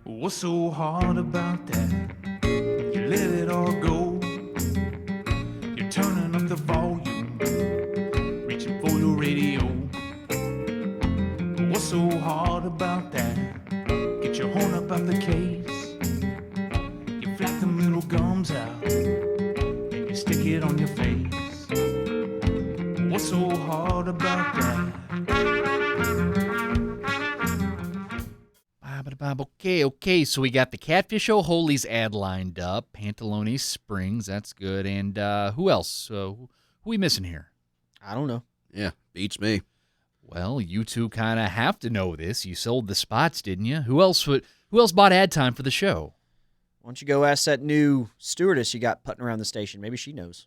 What's so hard about that? You let it all go. You're turning up the volume, reaching for your radio. What's so hard about that? Get your horn up out the case. You flap them little gums out, and you stick it on your face. What's so hard about that? Okay, so we got the Catfish O'Holy's ad lined up, Pantalone Springs, that's good, and who else? Who we missing here? I don't know. Yeah, beats me. Well, you two kind of have to know this. You sold the spots, didn't you? Who else bought ad time for the show? Why don't you go ask that new stewardess you got putting around the station? Maybe she knows.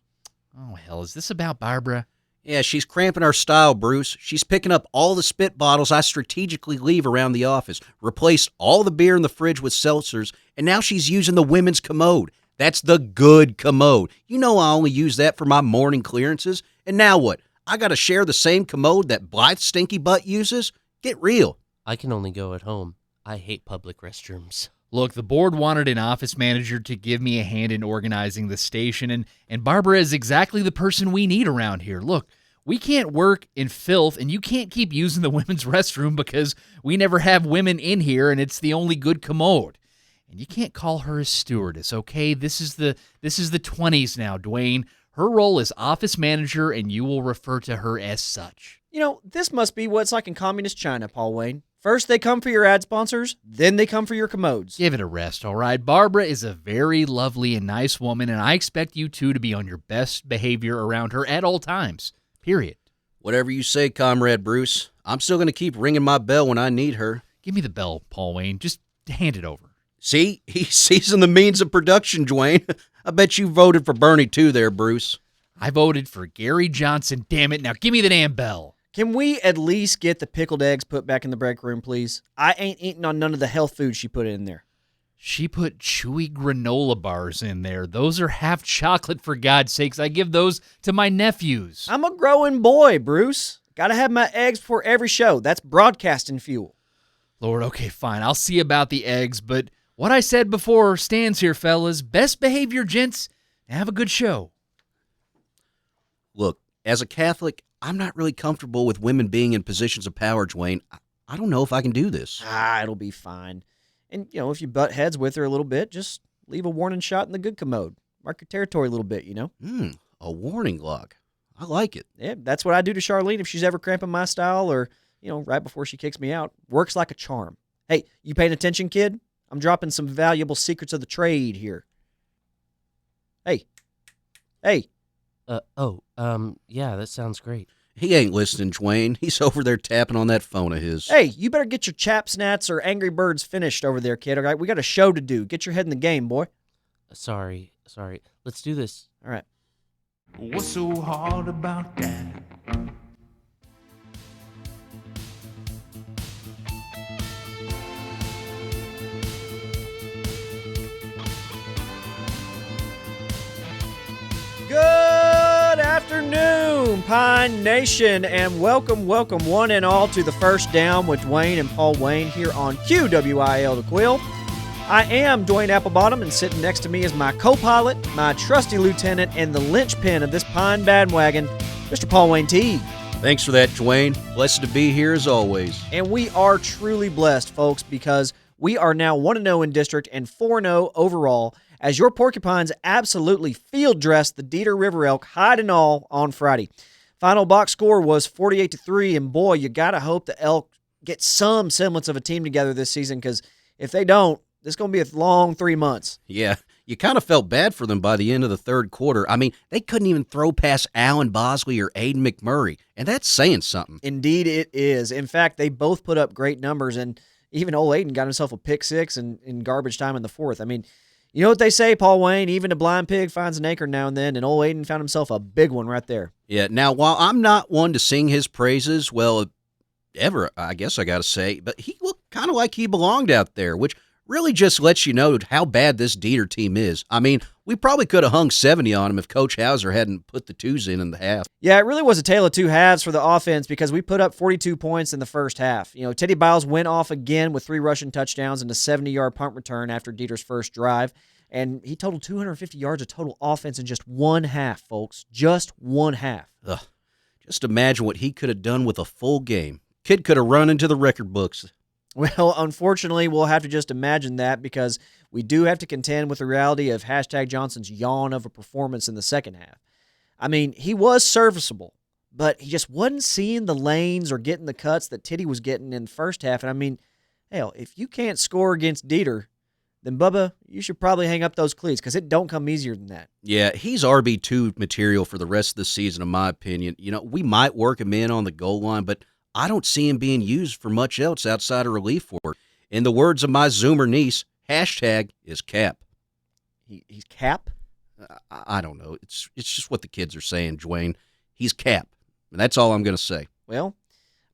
Oh, hell, is this about Barbara? Yeah, she's cramping our style, Bruce. She's picking up all the spit bottles I strategically leave around the office, replaced all the beer in the fridge with seltzers, and now she's using the women's commode. That's the good commode. You know I only use that for my morning clearances. And now what? I got to share the same commode that Blythe's stinky butt uses? Get real. I can only go at home. I hate public restrooms. Look, the board wanted an office manager to give me a hand in organizing the station, and Barbara is exactly the person we need around here. Look, we can't work in filth, and you can't keep using the women's restroom because we never have women in here, and it's the only good commode. And you can't call her a stewardess, okay? This is the 20s now, Dwayne. Her role is office manager, and you will refer to her as such. You know, this must be what it's like in communist China, Paul Wayne. First they come for your ad sponsors, then they come for your commodes. Give it a rest, all right? Barbara is a very lovely and nice woman, and I expect you two to be on your best behavior around her at all times, period. Whatever you say, Comrade Bruce. I'm still going to keep ringing my bell when I need her. Give me the bell, Paul Wayne. Just hand it over. See? He's seizing the means of production, Dwayne. I bet you voted for Bernie, too, there, Bruce. I voted for Gary Johnson, damn it. Now give me the damn bell. Can we at least get the pickled eggs put back in the break room, please? I ain't eating on none of the health food she put in there. She put chewy granola bars in there. Those are half chocolate, for God's sakes. I give those to my nephews. I'm a growing boy, Bruce. Gotta have my eggs before every show. That's broadcasting fuel. Lord, okay, fine. I'll see about the eggs, but what I said before stands here, fellas. Best behavior, gents, and have a good show. Look, as a Catholic, I'm not really comfortable with women being in positions of power, Dwayne. I don't know if I can do this. It'll be fine. And, if you butt heads with her a little bit, just leave a warning shot in the good commode. Mark your territory a little bit, A warning log. I like it. Yeah, that's what I do to Charlene if she's ever cramping my style or, right before she kicks me out. Works like a charm. Hey, you paying attention, kid? I'm dropping some valuable secrets of the trade here. Hey. Yeah, that sounds great. He ain't listening, Dwayne. He's over there tapping on that phone of his. Hey, you better get your chap snats or Angry Birds finished over there, kid, all right? We got a show to do. Get your head in the game, boy. Sorry. Let's do this. All right. What's so hard about that? Good afternoon, Pine Nation, and welcome one and all to the First Down with Dwayne and Paul Wayne here on QWIL the Quill. I am Dwayne Applebottom, and sitting next to me is my co-pilot, my trusty lieutenant, and the linchpin of this Pine bandwagon, Mr. Paul Wayne T. Thanks for that, Dwayne. Blessed to be here as always. And we are truly blessed, folks, because we are now 1-0 in district and 4-0 overall, as your Porcupines absolutely field-dressed the Dieter River Elk hide and all on Friday. Final box score was 48-3, and boy, you got to hope the Elk get some semblance of a team together this season, because if they don't, this is going to be a long 3 months. Yeah, you kind of felt bad for them by the end of the third quarter. I mean, they couldn't even throw past Alan Bosley or Aiden McMurray, and that's saying something. Indeed it is. In fact, they both put up great numbers, and even old Aiden got himself a pick six in garbage time in the fourth. I mean, you know what they say, Paul Wayne? Even a blind pig finds an acorn now and then, and old Aiden found himself a big one right there. Yeah, now, while I'm not one to sing his praises, well, ever, I guess I got to say, but he looked kind of like he belonged out there, which Really just lets you know how bad this Dieter team is. I mean, we probably could have hung 70 on them if Coach Hauser hadn't put the twos in the half. Yeah, it really was a tale of two halves for the offense because we put up 42 points in the first half. You know, Teddy Biles went off again with 3 rushing touchdowns and a 70-yard punt return after Dieter's first drive, and he totaled 250 yards of total offense in just one half, folks. Just one half. Ugh. Just imagine what he could have done with a full game. Kid could have run into the record books. Well, unfortunately, we'll have to just imagine that because we do have to contend with the reality of hashtag Johnson's yawn of a performance in the second half. I mean, he was serviceable, but he just wasn't seeing the lanes or getting the cuts that Teddy was getting in the first half. And I mean, hell, if you can't score against Dieter, then Bubba, you should probably hang up those cleats because it don't come easier than that. Yeah, he's RB2 material for the rest of the season, in my opinion. You know, we might work him in on the goal line, but I don't see him being used for much else outside of relief work. In the words of my Zoomer niece, hashtag is Cap. He's Cap? I don't know. It's just what the kids are saying, Dwayne. He's Cap. And that's all I'm going to say. Well,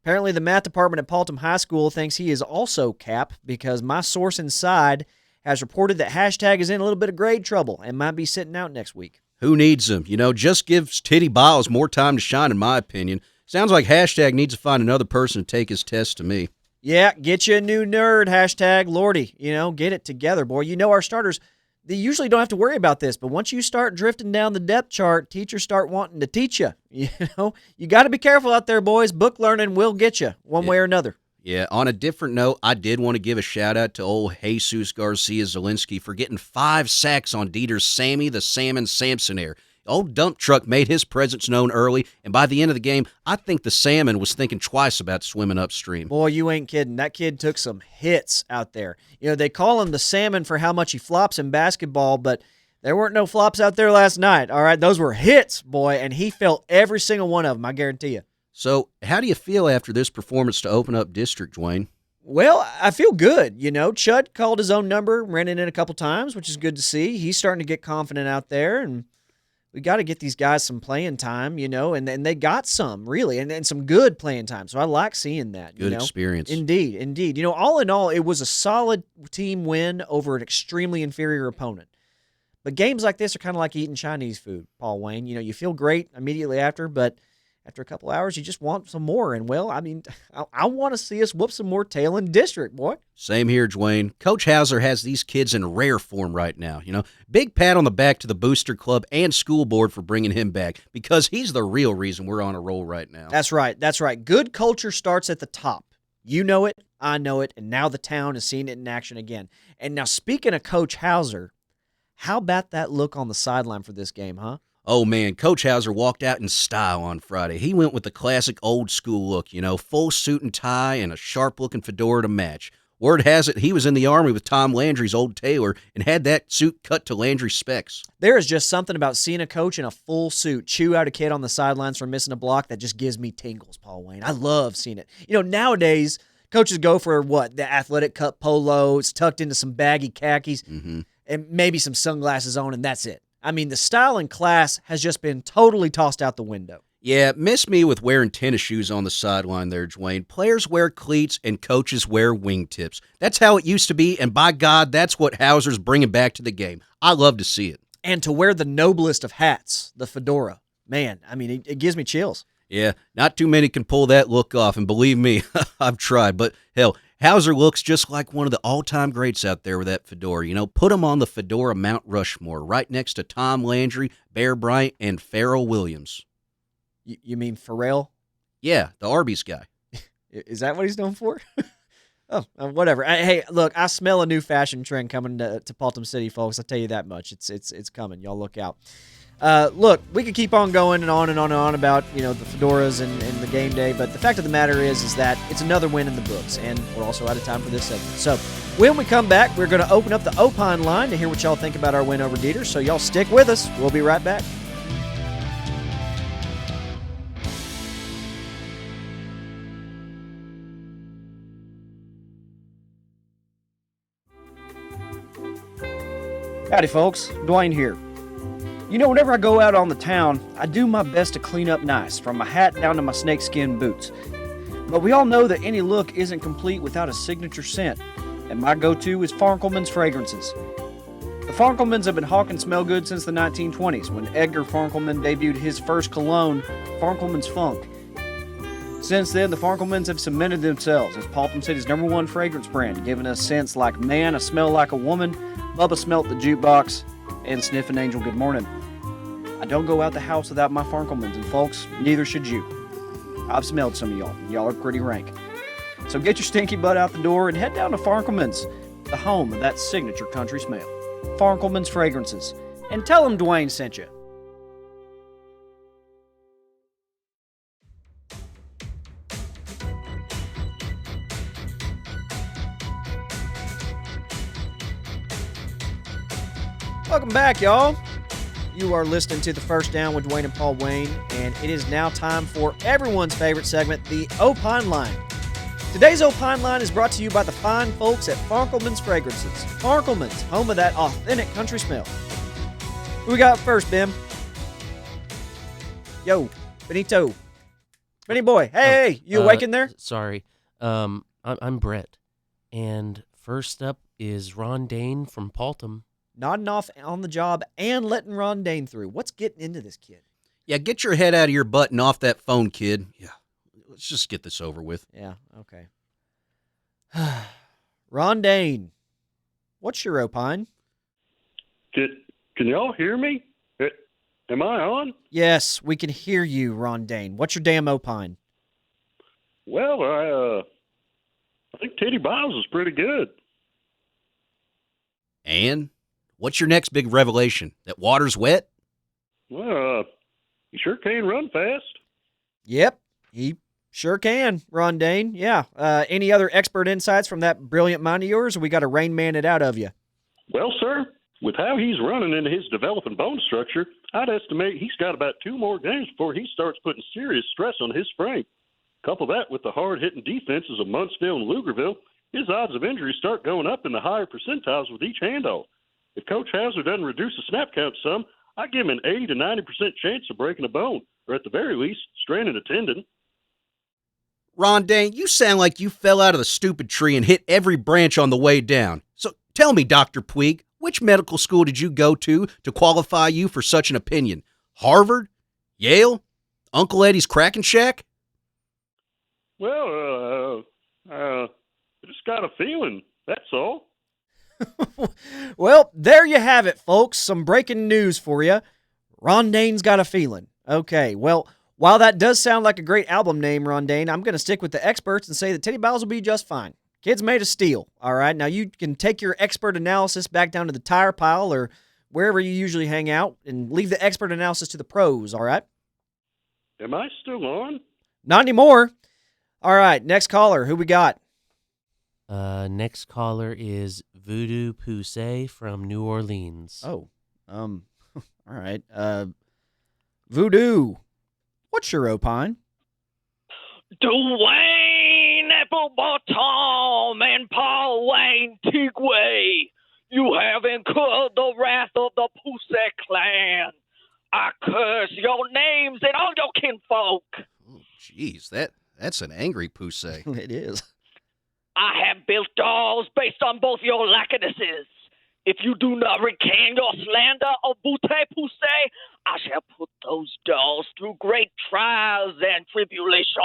apparently the math department at Paultom High School thinks he is also Cap because my source inside has reported that hashtag is in a little bit of grade trouble and might be sitting out next week. Who needs him? You know, just gives Teddy Biles more time to shine, in my opinion. Sounds like hashtag needs to find another person to take his test to me. Yeah, get you a new nerd, hashtag Lordy. You know, get it together, boy. You know our starters, they usually don't have to worry about this, but once you start drifting down the depth chart, teachers start wanting to teach you. You know, you got to be careful out there, boys. Book learning will get you one way or another. Yeah, on a different note, I did want to give a shout-out to old Jesus Garcia-Zielinski for getting 5 sacks on Dieter's Sammy the Salmon Samsonair. Old dump truck made his presence known early, and by the end of the game, I think the Salmon was thinking twice about swimming upstream. Boy, you ain't kidding. That kid took some hits out there. You know, they call him the Salmon for how much he flops in basketball, but there weren't no flops out there last night, all right? Those were hits, boy, and he felt every single one of them, I guarantee you. So, how do you feel after this performance to open up district, Dwayne? Well, I feel good. You know, Chud called his own number, ran it in a couple times, which is good to see. He's starting to get confident out there, and we got to get these guys some playing time, you know, and they got some, really, and some good playing time. So I like seeing that. Good you know? experience. Indeed. You know, all in all, it was a solid team win over an extremely inferior opponent. But games like this are kind of like eating Chinese food, Paul Wayne. You know, you feel great immediately after, but after a couple hours, you just want some more. And, well, I mean, I want to see us whoop some more tail in district, boy. Same here, Dwayne. Coach Hauser has these kids in rare form right now. You know, big pat on the back to the Booster Club and school board for bringing him back because he's the real reason we're on a roll right now. That's right. Good culture starts at the top. You know it, I know it, and now the town is seeing it in action again. And now, speaking of Coach Hauser, how about that look on the sideline for this game, huh? Oh, man, Coach Hauser walked out in style on Friday. He went with the classic old-school look, you know, full suit and tie and a sharp-looking fedora to match. Word has it he was in the Army with Tom Landry's old tailor and had that suit cut to Landry's specs. There is just something about seeing a coach in a full suit chew out a kid on the sidelines for missing a block that just gives me tingles, Paul Wayne. I love seeing it. You know, nowadays, coaches go for what? The athletic cut polo. It's tucked into some baggy khakis and maybe some sunglasses on, and that's it. I mean, the style and class has just been totally tossed out the window. Yeah, miss me with wearing tennis shoes on the sideline there, Dwayne. Players wear cleats and coaches wear wingtips. That's how it used to be, and by God, that's what Hauser's bringing back to the game. I love to see it. And to wear the noblest of hats, the fedora. Man, I mean, it gives me chills. Yeah, not too many can pull that look off, and believe me, I've tried. But, hell, Hauser looks just like one of the all-time greats out there with that fedora. You know, put him on the fedora Mount Rushmore, right next to Tom Landry, Bear Bryant, and Pharrell Williams. You mean Pharrell? Yeah, the Arby's guy. Is that what he's known for? Oh, whatever. Hey, look, I smell a new fashion trend coming to Paultom City, folks. I'll tell you that much. It's coming. Y'all look out. Look, we could keep on going and on and on and on about, you know, the fedoras and the game day, but the fact of the matter is that it's another win in the books, and we're also out of time for this segment. So when we come back, we're going to open up the Opine line to hear what y'all think about our win over Dieter, so y'all stick with us. We'll be right back. Howdy, folks. Dwayne here. You know, whenever I go out on the town, I do my best to clean up nice, from my hat down to my snakeskin boots. But we all know that any look isn't complete without a signature scent. And my go-to is Farnkleman's Fragrances. The Farnklemans have been hawking smell good since the 1920s, when Edgar Farnkleman debuted his first cologne, Farnkleman's Funk. Since then, the Farnklemans have cemented themselves as Paultom City's #1 fragrance brand, giving us scents like Man, I Smell Like a Woman, Bubba Smelt the Jukebox, and Sniffin' Angel Good Morning. I don't go out the house without my Farnklemans, and folks, neither should you. I've smelled some of y'all. Y'all are pretty rank. So get your stinky butt out the door and head down to Farnkleman's, the home of that signature country smell. Farnkleman's Fragrances. And tell them Dwayne sent you. Welcome back, y'all. You are listening to The First Down with Dwayne and Paul Wayne, and it is now time for everyone's favorite segment, the Opine Line. Today's Opine Line is brought to you by the fine folks at Farnkleman's Fragrances. Farnkleman's, home of that authentic country smell. Who we got first, Bim? Yo, Benito. Benny boy, hey, you awake in there? Sorry. I'm Brett. And first up is Ron Dane from Paultom. Nodding off on the job and letting Ron Dane through. What's getting into this kid? Yeah, get your head out of your butt and off that phone, kid. Yeah, let's just get this over with. Yeah, okay. Ron Dane, what's your opine? Can y'all hear me? Am I on? Yes, we can hear you, Ron Dane. What's your damn opine? Well, I think Teddy Biles is pretty good. And what's your next big revelation? That water's wet? Well, he sure can run fast. Yep, he sure can, Ron Dane. Yeah. Any other expert insights from that brilliant mind of yours, or we got to Rain Man it out of you? Well, sir, with how he's running into his developing bone structure, I'd estimate he's got about 2 more games before he starts putting serious stress on his frame. Couple that with the hard-hitting defenses of Munsdale and Lugerville, his odds of injury start going up in the higher percentiles with each handoff. If Coach Hauser doesn't reduce the snap count some, I give him an 80 to 90% chance of breaking a bone, or at the very least, straining a tendon. Ron Dane, you sound like you fell out of the stupid tree and hit every branch on the way down. So tell me, Dr. Puig, which medical school did you go to qualify you for such an opinion? Harvard? Yale? Uncle Eddie's Crackin' Shack? Well, I just got a feeling, that's all. Well, there you have it, folks. Some breaking news for you. Ron Dane's got a feeling. Okay, well, while that does sound like a great album name, Ron Dane, I'm going to stick with the experts and say that Teddy Biles will be just fine. Kid's made of steel, all right? Now, you can take your expert analysis back down to the tire pile or wherever you usually hang out and leave the expert analysis to the pros, all right? Am I still on? Not anymore. All right, next caller. Who we got? Next caller is Voodoo Poussey from New Orleans. Oh, all right. Voodoo, what's your opine? Dwayne, Paultom and Paul Wayne, Tigway, you have incurred the wrath of the Poussey clan. I curse your names and all your kinfolk. Oh, jeez, that's an angry Poussey. It is. I have built dolls based on both your likenesses. If you do not recant your slander of Butte Poussey, I shall put those dolls through great trials and tribulations.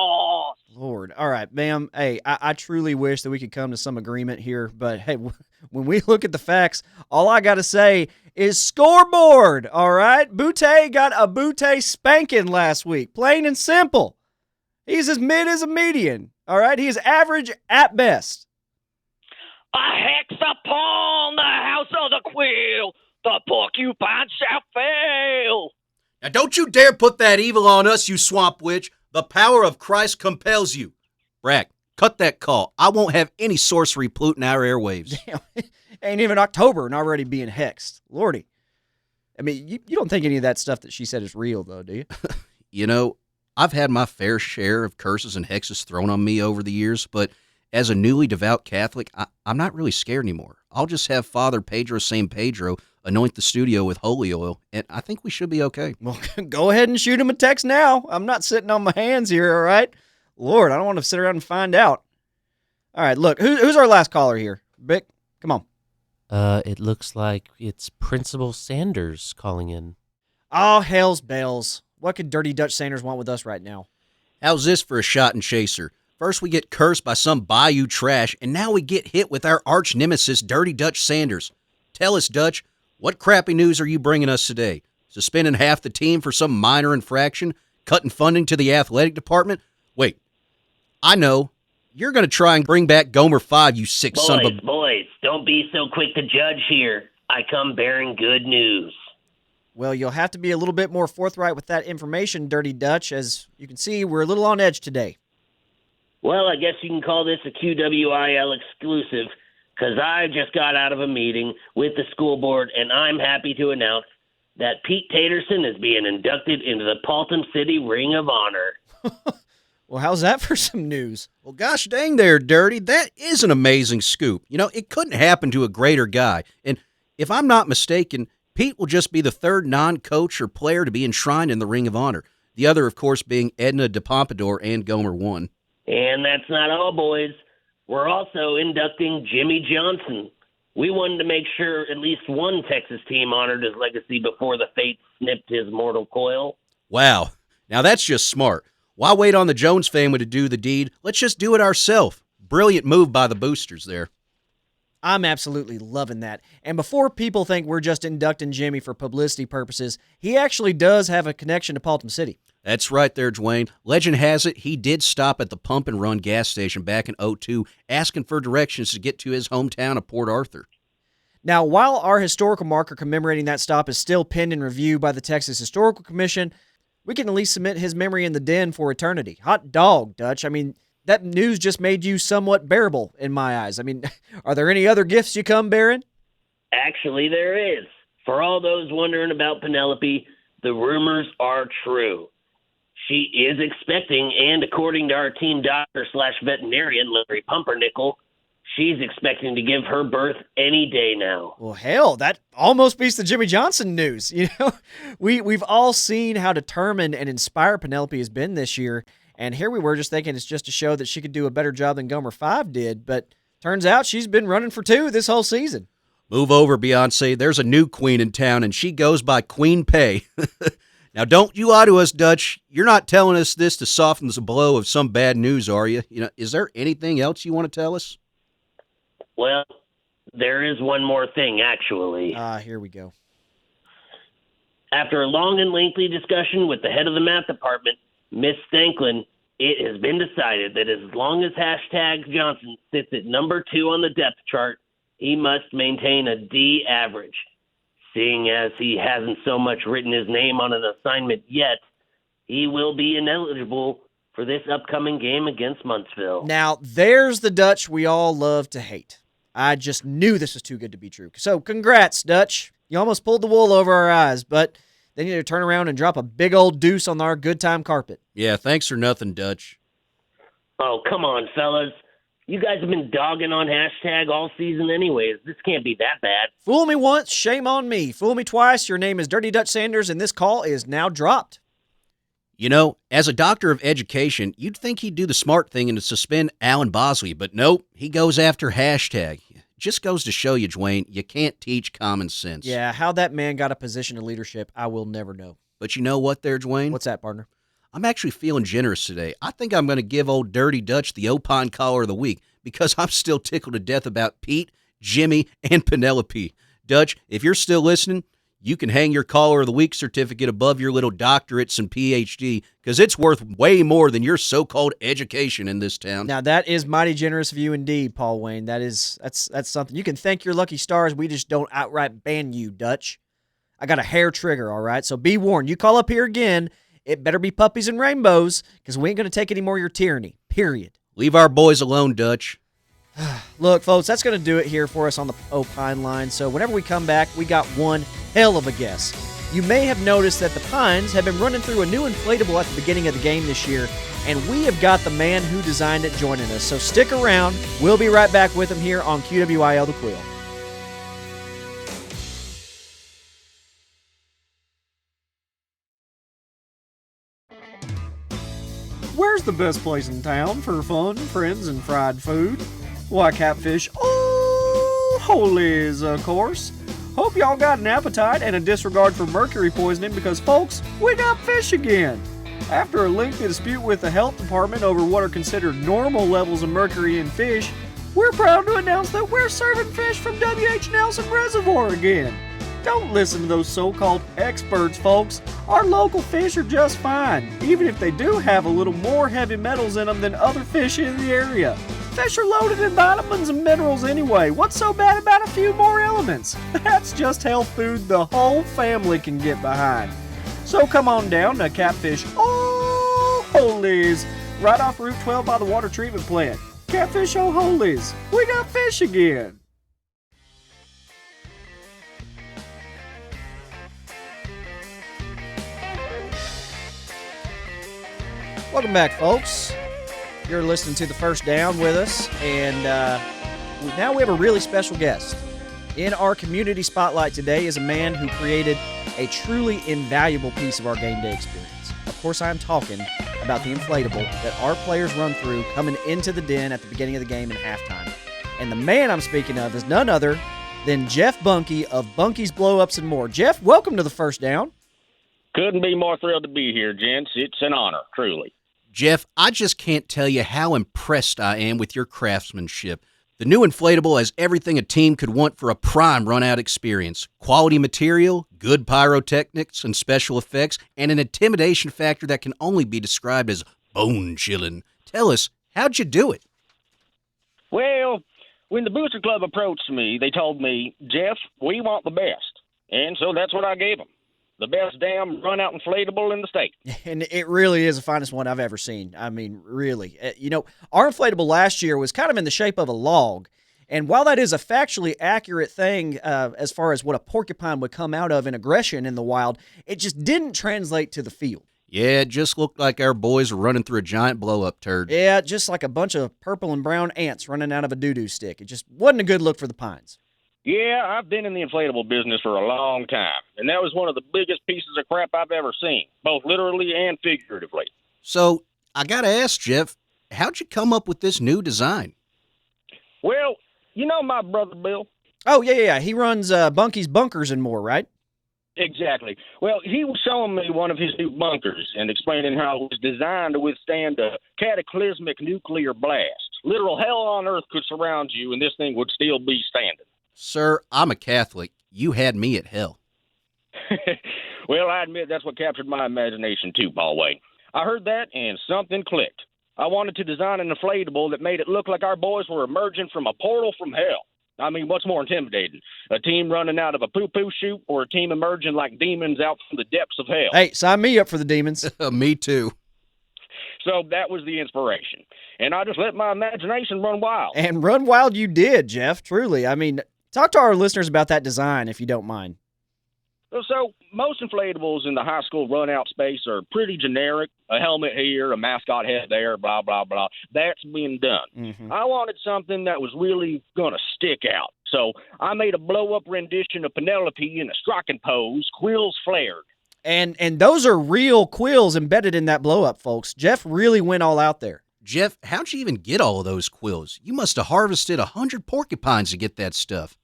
Lord. All right, ma'am. Hey, I truly wish that we could come to some agreement here, but hey, when we look at the facts, all I got to say is scoreboard, all right? Butte got a Butte spanking last week, plain and simple. He's as mid as a median, all right? He is average at best. A hex upon the house of the quill, the porcupine shall fail. Now don't you dare put that evil on us, you swamp witch. The power of Christ compels you. Brack, cut that call. I won't have any sorcery polluting our airwaves. Damn, ain't even October and already being hexed. Lordy. I mean, you don't think any of that stuff that she said is real, though, do you? You know, I've had my fair share of curses and hexes thrown on me over the years, but as a newly devout Catholic, I'm not really scared anymore. I'll just have Father Pedro San Pedro anoint the studio with holy oil, and I think we should be okay. Well, go ahead and shoot him a text now. I'm not sitting on my hands here, all right? Lord, I don't want to sit around and find out. All right, look, who's our last caller here? Bick, come on. It looks like it's Principal Sanders calling in. Oh, hell's bells. What could Dirty Dutch Sanders want with us right now? How's this for a shot and chaser? First we get cursed by some bayou trash, and now we get hit with our arch nemesis, Dirty Dutch Sanders. Tell us, Dutch, what crappy news are you bringing us today? Suspending half the team for some minor infraction? Cutting funding to the athletic department? Wait, I know. You're going to try and bring back Gomer 5, you sick son of a... Boys, don't be so quick to judge here. I come bearing good news. Well, you'll have to be a little bit more forthright with that information, Dirty Dutch. As you can see, we're a little on edge today. Well, I guess you can call this a QWIL exclusive, because I just got out of a meeting with the school board, and I'm happy to announce that Pete Taterson is being inducted into the Paultom City Ring of Honor. Well, how's that for some news? Well, gosh dang there, Dirty. That is an amazing scoop. You know, it couldn't happen to a greater guy. And if I'm not mistaken, Pete will just be the third non-coach or player to be enshrined in the Ring of Honor. The other, of course, being Edna de Pompadour and Gomer 1. And that's not all, boys. We're also inducting Jimmy Johnson. We wanted to make sure at least one Texas team honored his legacy before the fates snipped his mortal coil. Wow. Now that's just smart. Why wait on the Jones family to do the deed? Let's just do it ourselves. Brilliant move by the boosters there. I'm absolutely loving that. And before people think we're just inducting Jimmy for publicity purposes, he actually does have a connection to Paultom City. That's right there, Dwayne. Legend has it he did stop at the Pump and Run gas station back in '02 asking for directions to get to his hometown of Port Arthur. Now, while our historical marker commemorating that stop is still penned and reviewed by the Texas Historical Commission, we can at least submit his memory in the den for eternity. Hot dog, Dutch. I mean, that news just made you somewhat bearable in my eyes. I mean, are there any other gifts you come bearing? Actually, there is. For all those wondering about Penelope, the rumors are true. She is expecting, and according to our team doctor/veterinarian, Larry Pumpernickel, she's expecting to give her birth any day now. Well, hell, that almost beats the Jimmy Johnson news. You know, we've all seen how determined and inspired Penelope has been this year, and here we were just thinking it's just to show that she could do a better job than Gomer 5 did, but turns out she's been running for 2 this whole season. Move over, Beyonce. There's a new queen in town, and she goes by Queen Pay. Now, don't you lie to us, Dutch. You're not telling us this to soften the blow of some bad news, are you? You know, is there anything else you want to tell us? Well, there is one more thing, actually. Here we go. After a long and lengthy discussion with the head of the math department, Miss Stanklin, it has been decided that as long as hashtag Johnson sits at number 2 on the depth chart, he must maintain a D average. Seeing as he hasn't so much written his name on an assignment yet, he will be ineligible for this upcoming game against Muntsville. Now, there's the Dutch we all love to hate. I just knew this was too good to be true. So, congrats, Dutch. You almost pulled the wool over our eyes, but then you need to turn around and drop a big old deuce on our good time carpet. Yeah, thanks for nothing, Dutch. Oh, come on, fellas. You guys have been dogging on hashtag all season anyways. This can't be that bad. Fool me once, shame on me. Fool me twice, your name is Dirty Dutch Sanders, and this call is now dropped. You know, as a doctor of education, you'd think he'd do the smart thing and to suspend Alan Bosley, but nope, he goes after hashtag. Just goes to show you, Dwayne, you can't teach common sense. Yeah, how that man got a position of leadership, I will never know. But you know what there, Dwayne? What's that, partner? I'm actually feeling generous today. I think I'm going to give old Dirty Dutch the Opine Collar of the Week because I'm still tickled to death about Pete, Jimmy, and Penelope. Dutch, if you're still listening, you can hang your Collar of the Week certificate above your little doctorates and PhD because it's worth way more than your so-called education in this town. Now, that is mighty generous of you indeed, Paul Wayne. That's something. You can thank your lucky stars. We just don't outright ban you, Dutch. I got a hair trigger, all right? So be warned. You call up here again, it better be puppies and rainbows because we ain't going to take any more of your tyranny, period. Leave our boys alone, Dutch. Look, folks, that's going to do it here for us on the Opine line. So whenever we come back, we got one hell of a guess. You may have noticed that the Pines have been running through a new inflatable at the beginning of the game this year, and we have got the man who designed it joining us. So stick around. We'll be right back with him here on QWIL the Quill. Where's the best place in town for fun, friends, and fried food? Why, Catfish holies, of course. Hope y'all got an appetite and a disregard for mercury poisoning because, folks, we got fish again. After a lengthy dispute with the health department over what are considered normal levels of mercury in fish, we're proud to announce that we're serving fish from W.H. Nelson Reservoir again. Don't listen to those so-called experts, folks. Our local fish are just fine, even if they do have a little more heavy metals in them than other fish in the area. Fish are loaded in vitamins and minerals anyway. What's so bad about a few more elements? That's just health food the whole family can get behind. So come on down to Catfish O'Holey's, right off Route 12 by the water treatment plant. Catfish O'Holey's. We got fish again. Welcome back, folks. You're listening to The First Down with us, and now we have a really special guest. In our community spotlight today is a man who created a truly invaluable piece of our game day experience. Of course, I'm talking about the inflatable that our players run through coming into the den at the beginning of the game and halftime. And the man I'm speaking of is none other than Jeff Bunkie of Bunkie's Blow-Ups and More. Jeff, welcome to The First Down. Couldn't be more thrilled to be here, gents. It's an honor, truly. Jeff, I just can't tell you how impressed I am with your craftsmanship. The new inflatable has everything a team could want for a prime run-out experience. Quality material, good pyrotechnics and special effects, and an intimidation factor that can only be described as bone-chilling. Tell us, how'd you do it? Well, when the Booster Club approached me, they told me, Jeff, we want the best. And so that's what I gave them. The best damn run-out inflatable in the state. And it really is the finest one I've ever seen. I mean, really. Our inflatable last year was kind of in the shape of a log. And while that is a factually accurate thing as far as what a porcupine would come out of in aggression in the wild, it just didn't translate to the field. Yeah, it just looked like our boys were running through a giant blow-up turd. Yeah, just like a bunch of purple and brown ants running out of a doo-doo stick. It just wasn't a good look for the Pines. Yeah, I've been in the inflatable business for a long time, and that was one of the biggest pieces of crap I've ever seen, both literally and figuratively. So, I gotta ask, Jeff, how'd you come up with this new design? Well, you know my brother Bill? Oh, yeah. He runs Bunkie's Bunkers and More, right? Exactly. Well, he was showing me one of his new bunkers and explaining how it was designed to withstand a cataclysmic nuclear blast. Literal hell on earth could surround you, and this thing would still be standing. Sir, I'm a Catholic. You had me at hell. Well, I admit that's what captured my imagination too, Paul Wayne. I heard that and something clicked. I wanted to design an inflatable that made it look like our boys were emerging from a portal from hell. I mean, what's more intimidating? A team running out of a poo-poo chute or a team emerging like demons out from the depths of hell? Hey, sign me up for the demons. Me too. So that was the inspiration. And I just let my imagination run wild. And run wild you did, Jeff, truly. I mean, talk to our listeners about that design, if you don't mind. So most inflatables in the high school run-out space are pretty generic. A helmet here, a mascot head there, blah, blah, blah. That's being done. Mm-hmm. I wanted something that was really going to stick out. So I made a blow-up rendition of Penelope in a striking pose, quills flared. And those are real quills embedded in that blow-up, folks. Jeff really went all out there. Jeff, how'd you even get all of those quills? You must have harvested 100 porcupines to get that stuff.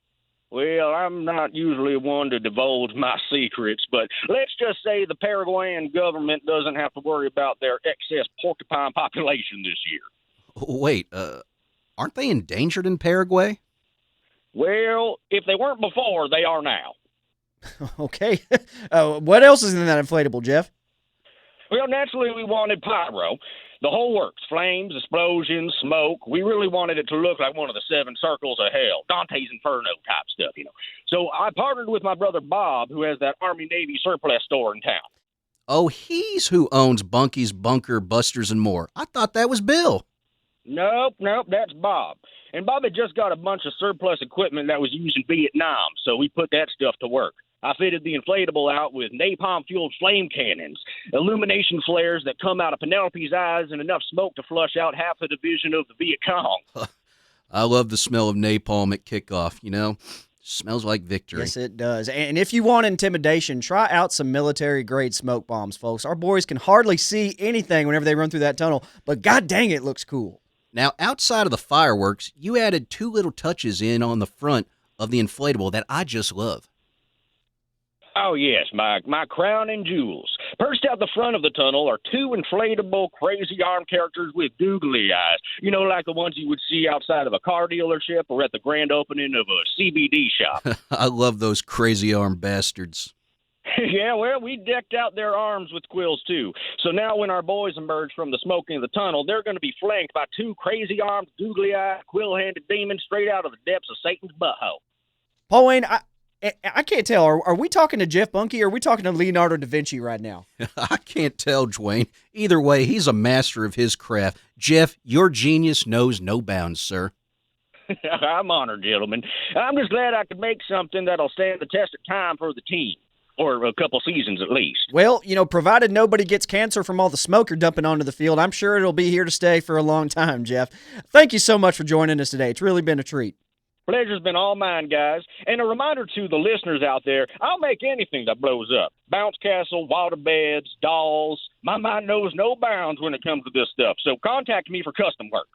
Well, I'm not usually one to divulge my secrets, but let's just say the Paraguayan government doesn't have to worry about their excess porcupine population this year. Wait, aren't they endangered in Paraguay? Well, if they weren't before, they are now. Okay. What else is in that inflatable, Jeff? Well, naturally, we wanted pyro. The whole works. Flames, explosions, smoke. We really wanted it to look like one of the 7 circles of hell. Dante's Inferno type stuff, you know. So I partnered with my brother Bob, who has that Army-Navy surplus store in town. Oh, he's who owns Bunkie's Bunker, Busters, and More. I thought that was Bill. Nope, that's Bob. And Bob had just got a bunch of surplus equipment that was used in Vietnam, so we put that stuff to work. I fitted the inflatable out with napalm-fueled flame cannons, illumination flares that come out of Penelope's eyes, and enough smoke to flush out half a division of the Viet Cong. I love the smell of napalm at kickoff, you know? Smells like victory. Yes, it does. And if you want intimidation, try out some military-grade smoke bombs, folks. Our boys can hardly see anything whenever they run through that tunnel, but god dang it looks cool. Now, outside of the fireworks, you added 2 little touches in on the front, of the inflatable that I just love. Oh, yes, my crown and jewels. Perched out the front of the tunnel are two inflatable crazy arm characters with googly eyes. You know, like the ones you would see outside of a car dealership or at the grand opening of a CBD shop. I love those crazy arm bastards. Yeah, well, we decked out their arms with quills, too. So now when our boys emerge from the smoking of the tunnel, they're going to be flanked by two crazy-armed, googly-eyed, quill-handed demons straight out of the depths of Satan's butthole. Paul Wayne, I can't tell. Are we talking to Jeff Bunkie or are we talking to Leonardo da Vinci right now? I can't tell, Dwayne. Either way, he's a master of his craft. Jeff, your genius knows no bounds, sir. I'm honored, gentlemen. I'm just glad I could make something that'll stand the test of time for the team. Or a couple seasons at least. Well, provided nobody gets cancer from all the smoke you're dumping onto the field, I'm sure it'll be here to stay for a long time, Jeff. Thank you so much for joining us today. It's really been a treat. Pleasure's been all mine, guys. And a reminder to the listeners out there, I'll make anything that blows up. Bounce castle, water beds, dolls. My mind knows no bounds when it comes to this stuff. So contact me for custom work.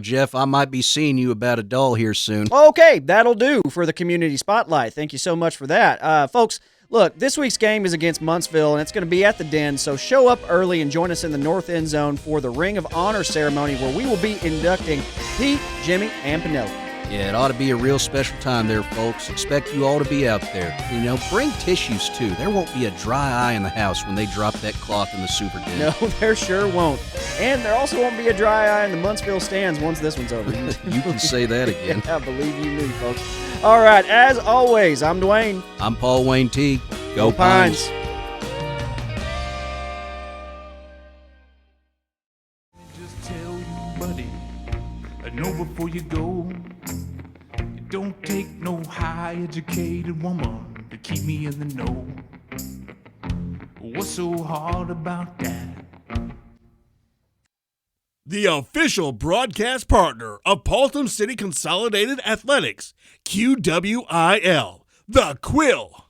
Jeff, I might be seeing you about a doll here soon. Okay, that'll do for the Community Spotlight. Thank you so much for that. Folks, look, this week's game is against Muntsville, and it's going to be at the Den, so show up early and join us in the North End Zone for the Ring of Honor ceremony where we will be inducting Pete, Jimmy, and Penelope. Yeah, it ought to be a real special time there, folks. Expect you all to be out there. Bring tissues, too. There won't be a dry eye in the house when they drop that cloth in the super den. No, there sure won't. And there also won't be a dry eye in the Muntsville stands once this one's over. You can say that again. Yeah, believe you me, folks. All right, as always, I'm Dwayne. I'm Paul Wayne T. Go Pines. Just tell you, buddy, I know before you go. It don't take no high-educated woman to keep me in the know. What's so hard about that? The official broadcast partner of Paultom City Consolidated Athletics, QWIL the Quill.